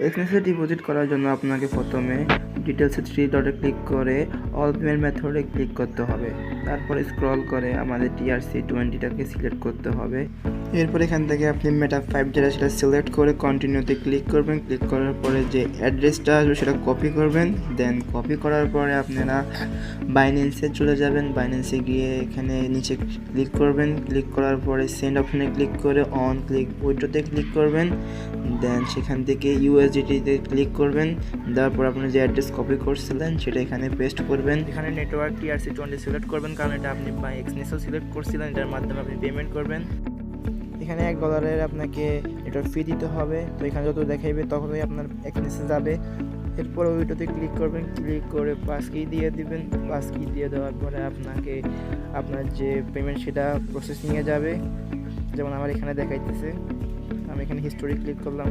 এক্সনেসে deposit করার জন্য আপনাকে প্রথমে ডিটেলসে 3 ডটে ক্লিক করে অল পেমেন্ট মেথডে ক্লিক করতে হবে। তারপরে স্ক্রল করে আমাদের TRC20টাকে সিলেক্ট করতে হবে। এরপর এখান থেকে আপনি মেটা 5 যেটা সেটা সিলেক্ট করে কন্টিনিউতে ক্লিক করবেন। ক্লিক করার পরে যে অ্যাড্রেসটা আসবে সেটা কপি করবেন। দেন কপি করার পরে আপনারা বাইন্যান্সে চলে যাবেন। বাইন্যান্সে গিয়ে এখানে নিচে ক্লিক করবেন। ক্লিক করার পরে সেন্ড অপশনে ক্লিক করে অন ক্লিক উইথড্রতে ক্লিক করবেন। দেন সেখান থেকে USDT-তে ক্লিক করবেন। তারপর আপনি যে অ্যাড্রেস কপি করছিলেন সেটা এখানে পেস্ট করবেন। এখানে নেটওয়ার্ক TRC20 সিলেক্ট করবেন, কারণ এটা আপনি বাই এক্সনেসও সিলেক্ট করছিলেন, এটার মাধ্যমে আপনি পেমেন্ট করবেন। এখানে $1 আপনাকে নেটওয়ার্ক ফি দিতে হবে। তো এখানে যত দেখাইবে তখনই আপনার এক্সনেসে যাবে। এরপর ওইটাতে ক্লিক করবেন, ক্লিক করে পাস কি দিয়ে দিবেন। পাস কি দিয়ে দেওয়ার পরে আপনাকে আপনার যে পেমেন্ট সেটা প্রসেসিংয়ে যাবে। যেমন আমার এখানে দেখাইতেছে, আমি এখানে হিস্টোরি ক্লিক করলাম।